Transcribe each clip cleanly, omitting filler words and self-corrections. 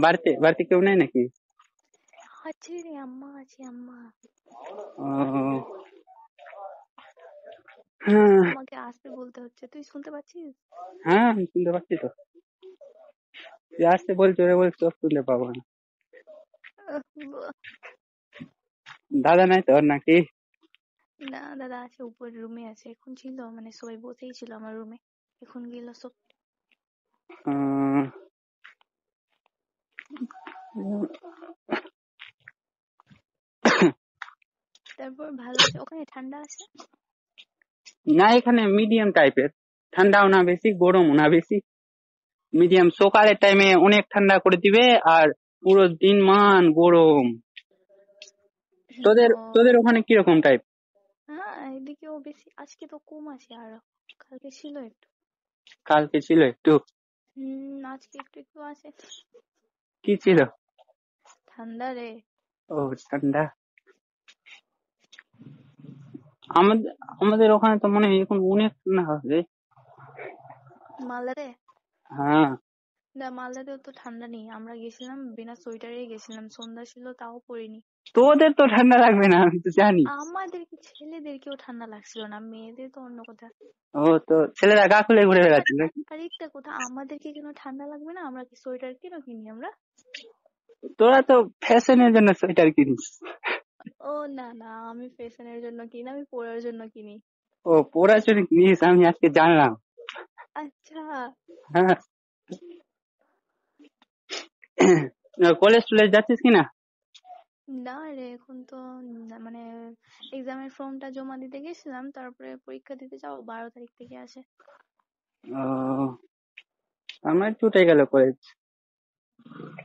বাড়িতে বাড়িতে কেউ নেই নাকি? আছে রে, আম্মা আছে, আম্মা। ও, হ্যাঁ আমাকে আসতে বলতে হচ্ছে, তুই শুনতে পাচ্ছিস? হ্যাঁ, আমি শুনতে পাচ্ছি তো। তুই আসতে বলছো রে, বলছো শুনতে পাবো না। দাদা নাই তোর নাকি? না, দাদা আছে, উপরের রুমে আছে। এখন ছিল, মানে সবাই বসেই ছিল আমার রুমে, এখন গেল সব। আহ, তারপর ভালো আছে? ওখানে ঠান্ডা আছে? না, এখানে মিডিয়াম টাইপের, ঠান্ডাও না বেশি গরমও না বেশি, মিডিয়াম। সকালের টাইমে অনেক ঠান্ডা করে দিবে আর পুরো দিন মান গরম। তোদের তোদের ও, ওখানে কিরকম টাইপ? হ্যাঁ, এদিকেও বেশি। আজকে তো কম আছে আরো, কালকে ছিল একটু। কালকে ছিল একটু। আজকে একটু একটু আছে। কি ছিল? ঠান্ডা রে। ও, ঠান্ডা। আমাদের আমাদের ওখানে তো মনে হয় এখন অনেক ঠান্ডা হবে। মালদাতে? হ্যাঁ, না, মালদাতেও তো ঠান্ডা নেই। আমরা গেছিলাম বিনা সোয়েটারে গেছিলাম, সন্ধ্যা ছিল তাও পরিনি। তোদের তো ঠান্ডা লাগবে না আমি তো জানি। আমাদেরকে, ছেলেদেরকেও ঠান্ডা লাগছিল না, মেয়েদের তো অন্য কথা। ও, তো ছেলেরা গা খুলে ঘুরে বেড়াচ্ছে নাকি? আরেকটা কথা, আমাদেরকে কেন ঠান্ডা লাগবে না? আমরা কি সোয়েটার কেন কিনি আমরা? তোরা তো ফ্যাশনের জন্য সোয়েটার কিনিস। ও না না, আমি ফ্যাশনের জন্য কিনি, আমি পরার জন্য কিনি। ও, পড়ার জন্য কিনিস, আমি আজকে জানলাম। আচ্ছা। হ্যাঁ। কলেজ টলেজ যাচ্ছিস কিনা? না রে, এখন তো মানে এক্সামের ফর্মটা জমা দিতে গেছিলাম, তারপরে পরীক্ষা দিতে যাও 12 তারিখ থেকে আসে। ও, আমার ছুটে গেল কলেজ।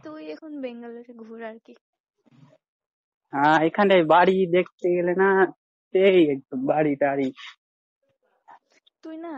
তুই এখন বেঙ্গালোরে ঘুর আর কি। হ্যাঁ, এখানটায় বাড়ি দেখতে গেলে না, সেই একদম বাড়ি টাড়ি। তুই না